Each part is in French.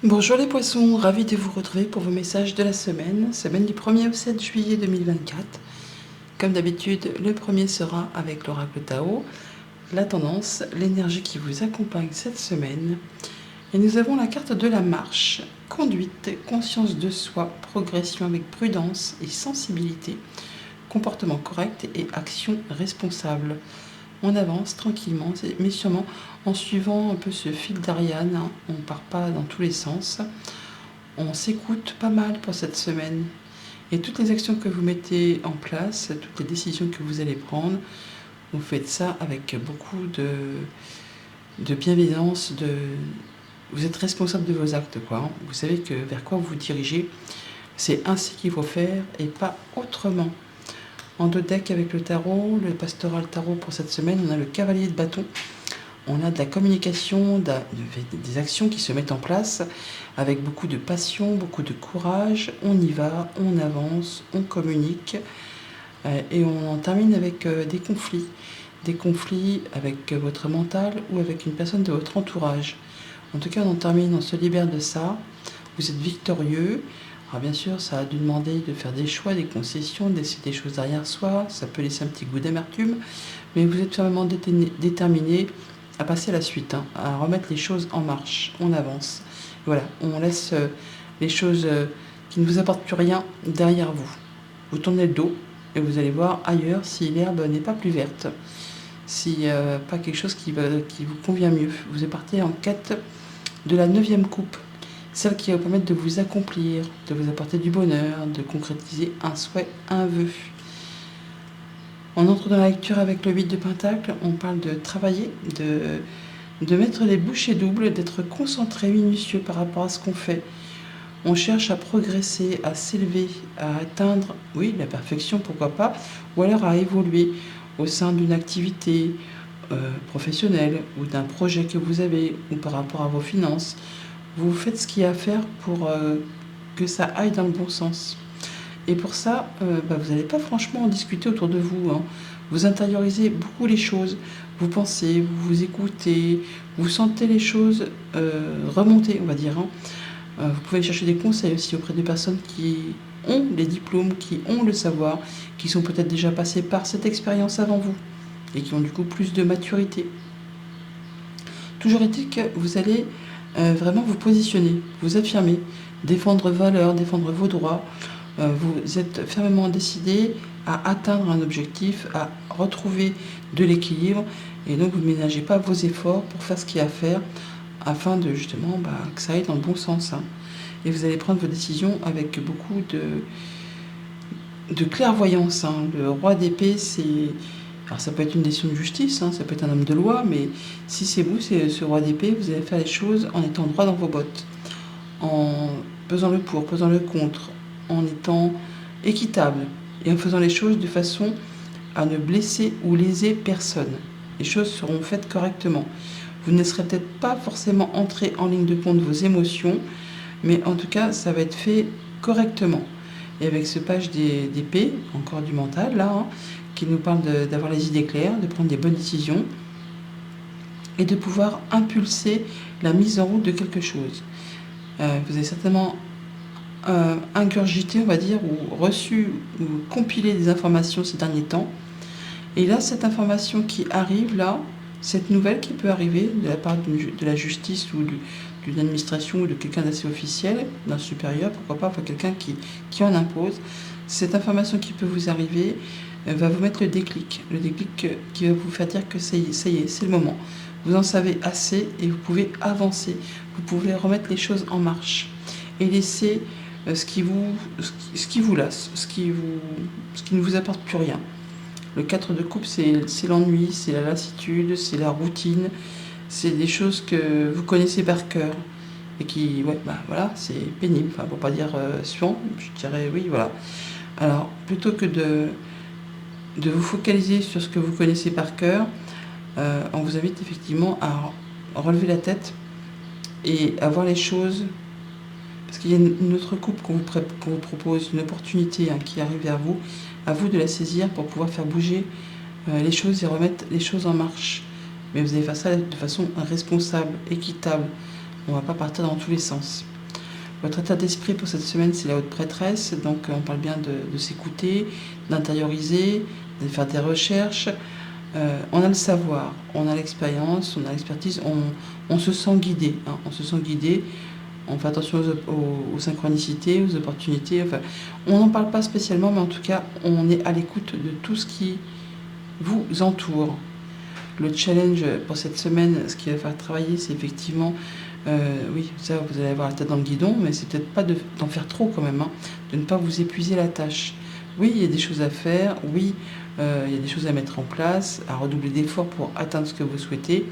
Bonjour les poissons, ravi de vous retrouver pour vos messages de la semaine du 1er au 7 juillet 2024. Comme d'habitude, le premier sera avec l'oracle Tao, la tendance, l'énergie qui vous accompagne cette semaine. Et nous avons la carte de la marche, conduite, conscience de soi, progression avec prudence et sensibilité, comportement correct et action responsable. On avance tranquillement, mais sûrement en suivant un peu ce fil d'Ariane, hein. On ne part pas dans tous les sens. On s'écoute pas mal pour cette semaine. Et toutes les actions que vous mettez en place, toutes les décisions que vous allez prendre, vous faites ça avec beaucoup de bienveillance. Vous êtes responsable de vos actes, quoi, hein. Vous savez vers quoi vous vous dirigez. C'est ainsi qu'il faut faire et pas autrement. En deux decks avec le tarot, le pastoral tarot pour cette semaine, on a le cavalier de bâton. On a de la communication, des actions qui se mettent en place avec beaucoup de passion, beaucoup de courage. On y va, on avance, on communique et on en termine avec des conflits. Des conflits avec votre mental ou avec une personne de votre entourage. En tout cas, on en termine, on se libère de ça. Vous êtes victorieux. Alors bien sûr, ça a dû demander de faire des choix, des concessions, de laisser des choses derrière soi. Ça peut laisser un petit goût d'amertume. Mais vous êtes fermement déterminé à passer à la suite, hein, à remettre les choses en marche. On avance. Voilà, on laisse les choses qui ne vous apportent plus rien derrière vous. Vous tournez le dos et vous allez voir ailleurs si l'herbe n'est pas plus verte. Si pas quelque chose qui vous convient mieux. Vous partez en quête de la 9e coupe. Celle qui va vous permettre de vous accomplir, de vous apporter du bonheur, de concrétiser un souhait, un vœu. On entre dans la lecture avec le 8 de Pentacle, on parle de travailler, de mettre les bouchées doubles, d'être concentré, minutieux par rapport à ce qu'on fait. On cherche à progresser, à s'élever, à atteindre, oui, la perfection, pourquoi pas, ou alors à évoluer au sein d'une activité professionnelle ou d'un projet que vous avez, ou par rapport à vos finances. Vous faites ce qu'il y a à faire pour que ça aille dans le bon sens. Et pour ça, vous n'allez pas franchement en discuter autour de vous, hein. Vous intériorisez beaucoup les choses, vous pensez, vous vous écoutez, vous sentez les choses remonter, on va dire, hein. Vous pouvez chercher des conseils aussi auprès de personnes qui ont les diplômes, qui ont le savoir, qui sont peut-être déjà passées par cette expérience avant vous et qui ont du coup plus de maturité. Toujours est-il que vous allez vraiment vous positionner, vous affirmer, défendre vos valeurs, défendre vos droits. Vous êtes fermement décidé à atteindre un objectif, à retrouver de l'équilibre, et donc vous ne ménagez pas vos efforts pour faire ce qu'il y a à faire afin de justement que ça aille dans le bon sens, hein. Et vous allez prendre vos décisions avec beaucoup de clairvoyance, hein. Le roi d'épée, alors ça peut être une décision de justice, hein, ça peut être un homme de loi, mais si c'est vous, c'est ce roi d'épée, vous allez faire les choses en étant droit dans vos bottes, en pesant le pour, pesant le contre, en étant équitable et en faisant les choses de façon à ne blesser ou léser personne. Les choses seront faites correctement. Vous ne laisserez peut-être pas forcément entrer en ligne de compte vos émotions, mais en tout cas, ça va être fait correctement. Et avec ce page d'épée, encore du mental, là, hein, qui nous parle d'avoir les idées claires, de prendre des bonnes décisions et de pouvoir impulser la mise en route de quelque chose. Vous avez certainement ingurgité, on va dire, ou reçu ou compilé des informations ces derniers temps. Et là, cette information qui arrive, là, cette nouvelle qui peut arriver de la part de la justice ou d'une administration ou de quelqu'un d'assez officiel, d'un supérieur, pourquoi pas, enfin quelqu'un qui en impose, cette information qui peut vous arriver va vous mettre le déclic qui va vous faire dire que ça y est, c'est le moment. Vous en savez assez et vous pouvez avancer, vous pouvez remettre les choses en marche et laisser ce qui vous lasse, ce qui ne vous apporte plus rien. Le 4 de coupe, c'est l'ennui, c'est la lassitude, c'est la routine, c'est des choses que vous connaissez par cœur et qui, voilà, c'est pénible, enfin, pour pas dire suant, je dirais oui, voilà. Alors, plutôt que de vous focaliser sur ce que vous connaissez par cœur, on vous invite effectivement à relever la tête et à voir les choses, parce qu'il y a une autre coupe qu'on vous propose, une opportunité, hein, qui arrive vers vous, à vous de la saisir pour pouvoir faire bouger les choses et remettre les choses en marche. Mais vous allez faire ça de façon responsable, équitable. On ne va pas partir dans tous les sens. Votre état d'esprit pour cette semaine, c'est la haute prêtresse. Donc, on parle bien de s'écouter, d'intérioriser, de faire des recherches. On a le savoir, on a l'expérience, on a l'expertise, on se sent guidé. Hein, on se sent guidé. On fait attention aux synchronicités, aux opportunités. Enfin, on n'en parle pas spécialement, mais en tout cas, on est à l'écoute de tout ce qui vous entoure. Le challenge pour cette semaine, ce qui va faire travailler, c'est effectivement, oui, ça, vous allez avoir la tête dans le guidon, mais c'est peut-être pas d'en faire trop quand même, hein, de ne pas vous épuiser la tâche. Oui, il y a des choses à faire, oui, il y a des choses à mettre en place, à redoubler d'efforts pour atteindre ce que vous souhaitez,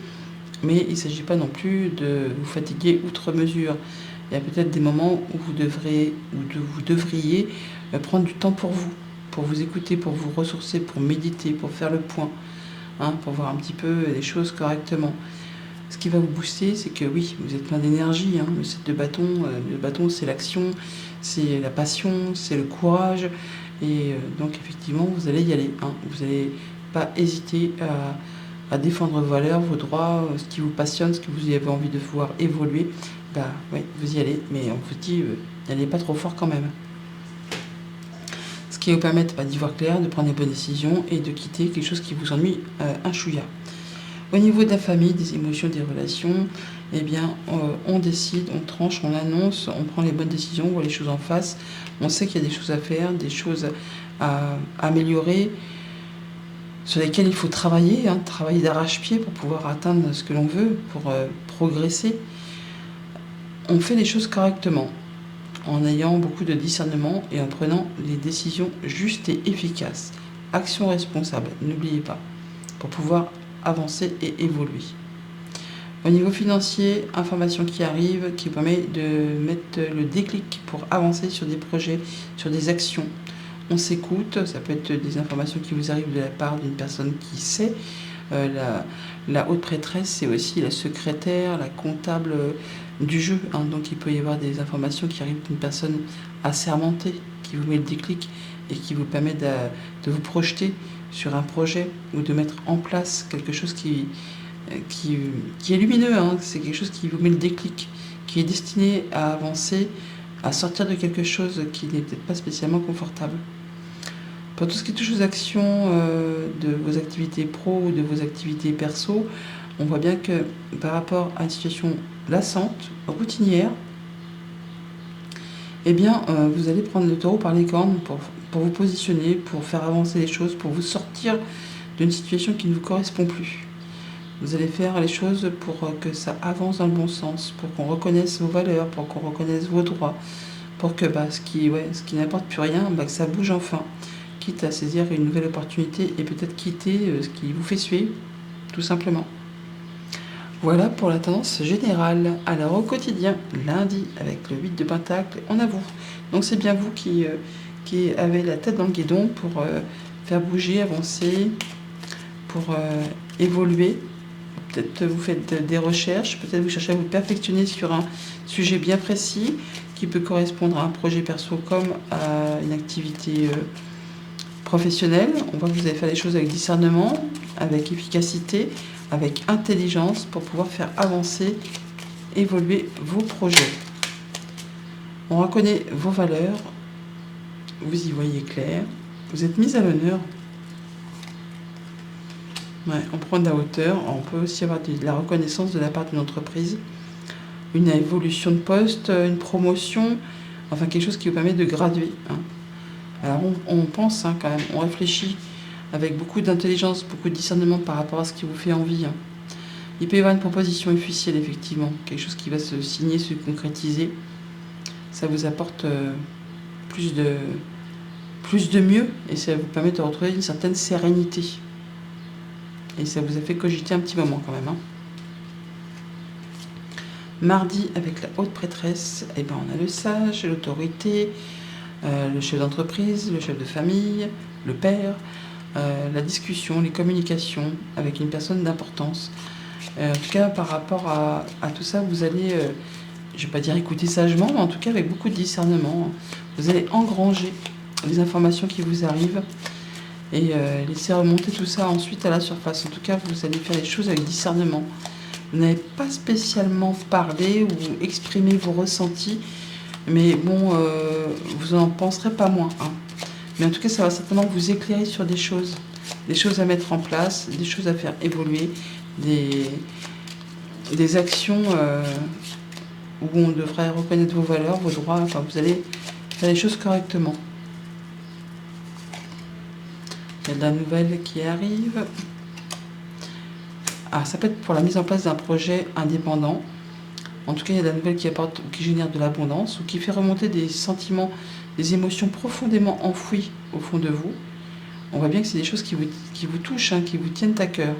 mais il ne s'agit pas non plus de vous fatiguer outre mesure. Il y a peut-être des moments où vous devriez prendre du temps pour vous écouter, pour vous ressourcer, pour méditer, pour faire le point, hein, pour voir un petit peu les choses correctement. Ce qui va vous booster, c'est que oui, vous êtes plein d'énergie. Hein. Le 7 de bâton, c'est l'action, c'est la passion, c'est le courage. Et donc effectivement, vous allez y aller. Hein. Vous n'allez pas hésiter à défendre vos valeurs, vos droits, ce qui vous passionne, ce que vous avez envie de voir évoluer. Bah oui, vous y allez, mais on vous dit, n'allez pas trop fort quand même. Ce qui va vous permettre d'y voir clair, de prendre les bonnes décisions et de quitter quelque chose qui vous ennuie un chouïa. Au niveau de la famille, des émotions, des relations, eh bien, on décide, on tranche, on annonce, on prend les bonnes décisions, on voit les choses en face. On sait qu'il y a des choses à faire, des choses à améliorer, sur lesquelles il faut travailler, hein, travailler d'arrache-pied pour pouvoir atteindre ce que l'on veut, pour progresser. On fait les choses correctement, en ayant beaucoup de discernement et en prenant les décisions justes et efficaces. Action responsable, n'oubliez pas, pour pouvoir avancer et évoluer. Au niveau financier, information qui arrive, qui permet de mettre le déclic pour avancer sur des projets, sur des actions. On s'écoute, ça peut être des informations qui vous arrivent de la part d'une personne qui sait. La haute prêtresse, c'est aussi la secrétaire, la comptable du jeu. Hein. Donc il peut y avoir des informations qui arrivent d'une personne assermentée, qui vous met le déclic et qui vous permet de vous projeter sur un projet ou de mettre en place quelque chose qui est lumineux. Hein. C'est quelque chose qui vous met le déclic, qui est destiné à avancer, à sortir de quelque chose qui n'est peut-être pas spécialement confortable. Pour tout ce qui touche aux actions de vos activités pro ou de vos activités perso, on voit bien que par rapport à une situation lassante, routinière, eh bien, vous allez prendre le taureau par les cornes pour vous positionner, pour faire avancer les choses, pour vous sortir d'une situation qui ne vous correspond plus. Vous allez faire les choses pour que ça avance dans le bon sens, pour qu'on reconnaisse vos valeurs, pour qu'on reconnaisse vos droits, pour que ce qui n'apporte plus rien, que ça bouge enfin. Quitte à saisir une nouvelle opportunité et peut-être quitter ce qui vous fait suer, tout simplement. Voilà pour la tendance générale. Alors au quotidien, lundi, avec le 8 de Pentacle, on a vous. Donc c'est bien vous qui avez la tête dans le guidon pour faire bouger, avancer, pour évoluer. Peut-être vous faites des recherches, peut-être vous cherchez à vous perfectionner sur un sujet bien précis qui peut correspondre à un projet perso comme à une activité professionnelle. On voit que vous allez faire les choses avec discernement, avec efficacité, avec intelligence pour pouvoir faire avancer, évoluer vos projets. On reconnaît vos valeurs, vous y voyez clair, vous êtes mis à l'honneur. Ouais, on prend de la hauteur, on peut aussi avoir de la reconnaissance de la part d'une entreprise, une évolution de poste, une promotion, enfin quelque chose qui vous permet de graduer. Hein. Alors on pense quand même, on réfléchit avec beaucoup d'intelligence, beaucoup de discernement par rapport à ce qui vous fait envie. Hein. Il peut y avoir une proposition officielle, effectivement, quelque chose qui va se signer, se concrétiser. Ça vous apporte plus de mieux et ça vous permet de retrouver une certaine sérénité. Et ça vous a fait cogiter un petit moment quand même. Hein. Mardi, avec la haute prêtresse, on a le sage, l'autorité, le chef d'entreprise, le chef de famille, le père, la discussion, les communications avec une personne d'importance. En tout cas, par rapport à tout ça, vous allez, je ne vais pas dire écouter sagement, mais en tout cas avec beaucoup de discernement. Vous allez engranger les informations qui vous arrivent et laisser remonter tout ça ensuite à la surface. En tout cas, vous allez faire les choses avec discernement. Vous n'avez pas spécialement parlé ou exprimé vos ressentis Mais bon, vous n'en penserez pas moins, hein. Mais en tout cas, ça va certainement vous éclairer sur des choses à mettre en place, des choses à faire évoluer, des actions où on devrait reconnaître vos valeurs, vos droits, enfin vous allez faire les choses correctement. Il y a de la nouvelle qui arrive. Ah, ça peut être pour la mise en place d'un projet indépendant. En tout cas, il y a de la nouvelle qui apporte ou qui génère de l'abondance ou qui fait remonter des sentiments, des émotions profondément enfouies au fond de vous. On voit bien que c'est des choses qui vous touchent, hein, qui vous tiennent à cœur.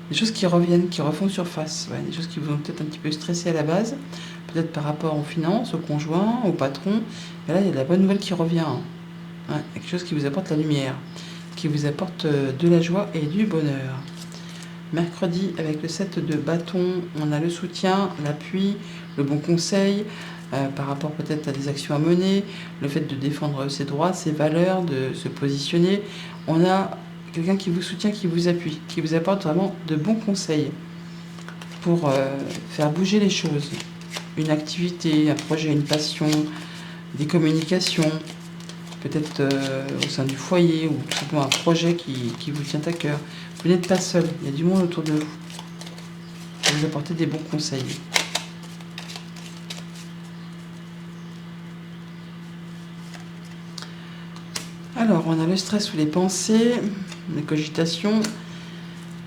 Des choses qui reviennent, qui refont surface. Ouais, des choses qui vous ont peut-être un petit peu stressé à la base, peut-être par rapport aux finances, au conjoint, au patron. Et là, il y a de la bonne nouvelle qui revient, hein. Ouais, quelque chose qui vous apporte la lumière, qui vous apporte de la joie et du bonheur. Mercredi, avec le 7 de bâton, on a le soutien, l'appui, le bon conseil, par rapport peut-être à des actions à mener, le fait de défendre ses droits, ses valeurs, de se positionner. On a quelqu'un qui vous soutient, qui vous appuie, qui vous apporte vraiment de bons conseils pour faire bouger les choses. Une activité, un projet, une passion, des communications, peut-être au sein du foyer ou tout simplement un projet qui vous tient à cœur. Vous n'êtes pas seul, il y a du monde autour de vous. Pour vous apporter des bons conseils. Alors, on a le stress ou les pensées, les cogitations.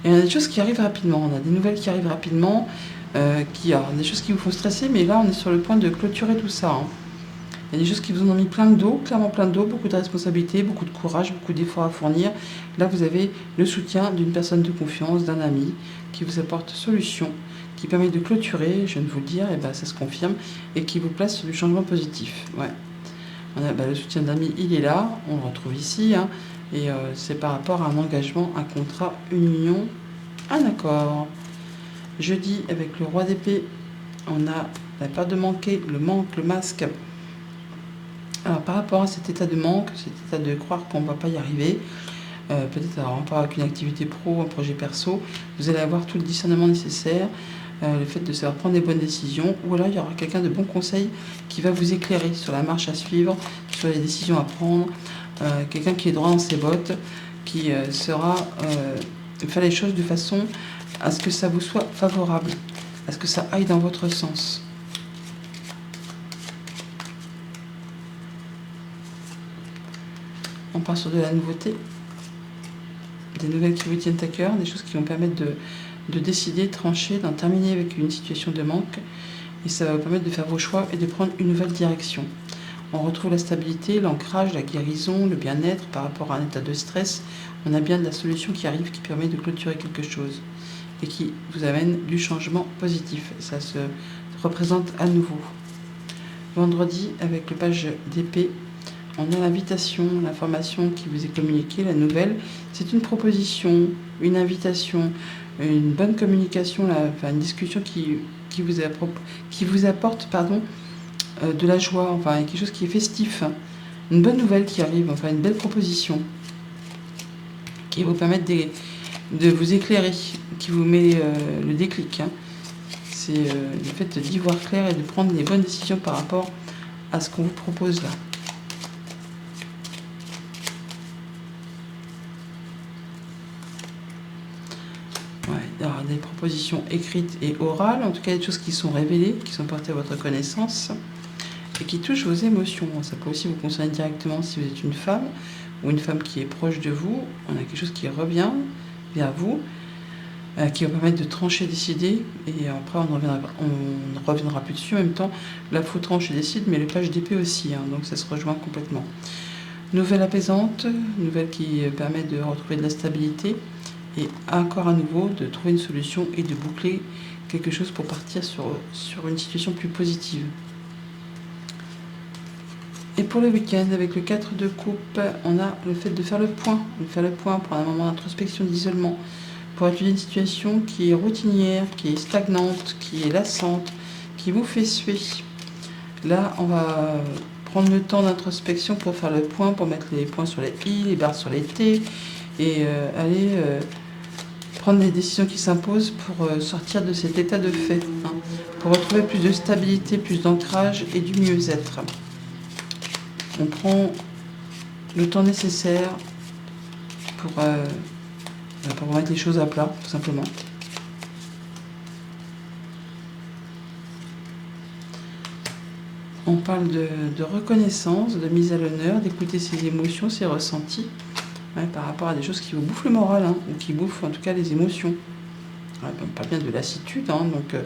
Et on a des choses qui arrivent rapidement. On a des nouvelles qui arrivent rapidement. Alors, des choses qui vous font stresser, mais là, on est sur le point de clôturer tout ça, hein. Il y a des choses qui vous en ont mis plein de dos, clairement plein de dos, beaucoup de responsabilités, beaucoup de courage, beaucoup d'efforts à fournir. Là, vous avez le soutien d'une personne de confiance, d'un ami, qui vous apporte solution, qui permet de clôturer, je viens de vous le dire, et ben, ça se confirme, et qui vous place sur du changement positif. Ouais. On a, le soutien d'amis, il est là, on le retrouve ici, hein, et c'est par rapport à un engagement, un contrat, une union, un accord. Jeudi, avec le roi d'épée, on a la peur de manquer, le manque, le masque. Alors, par rapport à cet état de manque, cet état de croire qu'on ne va pas y arriver, peut-être en rapport avec une activité pro, un projet perso, vous allez avoir tout le discernement nécessaire, le fait de savoir prendre des bonnes décisions, ou alors il y aura quelqu'un de bon conseil qui va vous éclairer sur la marche à suivre, sur les décisions à prendre, quelqu'un qui est droit dans ses bottes, qui saura faire les choses de façon à ce que ça vous soit favorable, à ce que ça aille dans votre sens. On part sur de la nouveauté, des nouvelles qui vous tiennent à cœur, des choses qui vont permettre de décider, trancher, d'en terminer avec une situation de manque. Et ça va vous permettre de faire vos choix et de prendre une nouvelle direction. On retrouve la stabilité, l'ancrage, la guérison, le bien-être par rapport à un état de stress. On a bien de la solution qui arrive, qui permet de clôturer quelque chose et qui vous amène du changement positif. Ça se représente à nouveau. Vendredi, avec le page d'épée, on a l'invitation, l'information qui vous est communiquée, la nouvelle. C'est une proposition, une invitation, une bonne communication, une discussion qui vous apporte de la joie, enfin quelque chose qui est festif. Une bonne nouvelle qui arrive, enfin une belle proposition qui va vous permettre de vous éclairer, qui vous met le déclic, hein. C'est le fait d'y voir clair et de prendre les bonnes décisions par rapport à ce qu'on vous propose là. Alors, des propositions écrites et orales, en tout cas des choses qui sont révélées, qui sont portées à votre connaissance et qui touchent vos émotions. Ça peut aussi vous concerner directement si vous êtes une femme ou une femme qui est proche de vous. On a quelque chose qui revient vers vous, qui va permettre de trancher, décider, et après on ne reviendra plus dessus. En même temps, là, il faut trancher, décide, mais le page d'épée aussi, hein, donc ça se rejoint complètement. Nouvelle apaisante, nouvelle qui permet de retrouver de la stabilité, et encore à nouveau de trouver une solution et de boucler quelque chose pour partir sur une situation plus positive. Et pour le week-end, avec le 4 de coupe, on a le fait de faire le point, prendre un moment d'introspection, d'isolement, pour étudier une situation qui est routinière, qui est stagnante, qui est lassante, qui vous fait suer. Là, on va prendre le temps d'introspection pour faire le point, pour mettre les points sur les i, les barres sur les t, et aller prendre les décisions qui s'imposent pour sortir de cet état de fait, hein, pour retrouver plus de stabilité, plus d'ancrage et du mieux-être. On prend le temps nécessaire pour remettre les choses à plat, tout simplement. On parle de reconnaissance, de mise à l'honneur, d'écouter ses émotions, ses ressentis, par rapport à des choses qui vous bouffent le moral, hein, ou qui bouffent en tout cas les émotions. Ouais, on parle bien de lassitude, hein, donc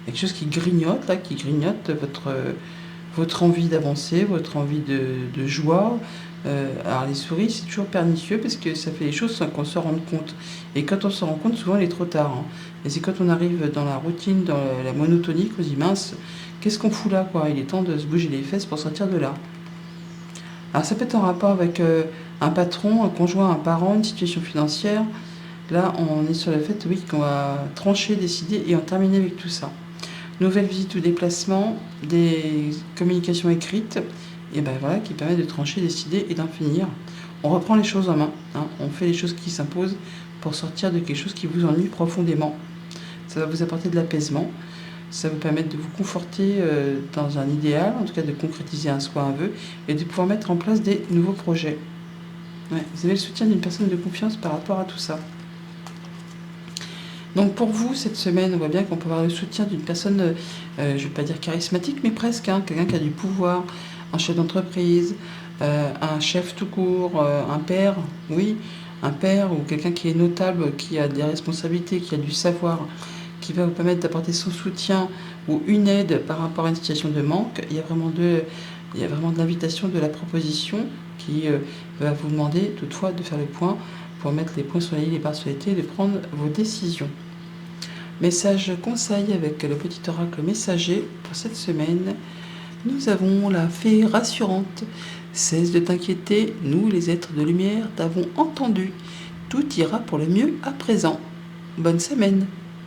quelque chose qui grignote, là, qui grignote votre envie d'avancer, votre envie de joie. Alors les souris, c'est toujours pernicieux parce que ça fait les choses sans qu'on se rende compte. Et quand on se rend compte, souvent il est trop tard, hein. Et c'est quand on arrive dans la routine, dans la monotonie, qu'on se dit mince, qu'est-ce qu'on fout là, quoi? Il est temps de se bouger les fesses pour sortir de là. Alors ça peut être en rapport avec un patron, un conjoint, un parent, une situation financière. Là, on est sur le fait, oui, qu'on va trancher, décider et en terminer avec tout ça. Nouvelle visite ou déplacement, des communications écrites, et ben voilà, qui permettent de trancher, décider et d'en finir. On reprend les choses en main, hein, on fait les choses qui s'imposent pour sortir de quelque chose qui vous ennuie profondément. Ça va vous apporter de l'apaisement, ça va vous permettre de vous conforter dans un idéal, en tout cas de concrétiser un souhait, un vœu, et de pouvoir mettre en place des nouveaux projets. Ouais, vous avez le soutien d'une personne de confiance par rapport à tout ça. Donc pour vous, cette semaine, on voit bien qu'on peut avoir le soutien d'une personne, je ne vais pas dire charismatique, mais presque, hein, quelqu'un qui a du pouvoir, un chef d'entreprise, un chef tout court, un père, oui, un père ou quelqu'un qui est notable, qui a des responsabilités, qui a du savoir, qui va vous permettre d'apporter son soutien ou une aide par rapport à une situation de manque. Il y a vraiment de l'invitation, de la proposition qui va vous demander toutefois de faire le point pour mettre les points sur les i, les barres sur les t et de prendre vos décisions. Message conseil avec le petit oracle messager pour cette semaine. Nous avons la fée rassurante. Cesse de t'inquiéter, nous les êtres de lumière t'avons entendu. Tout ira pour le mieux à présent. Bonne semaine.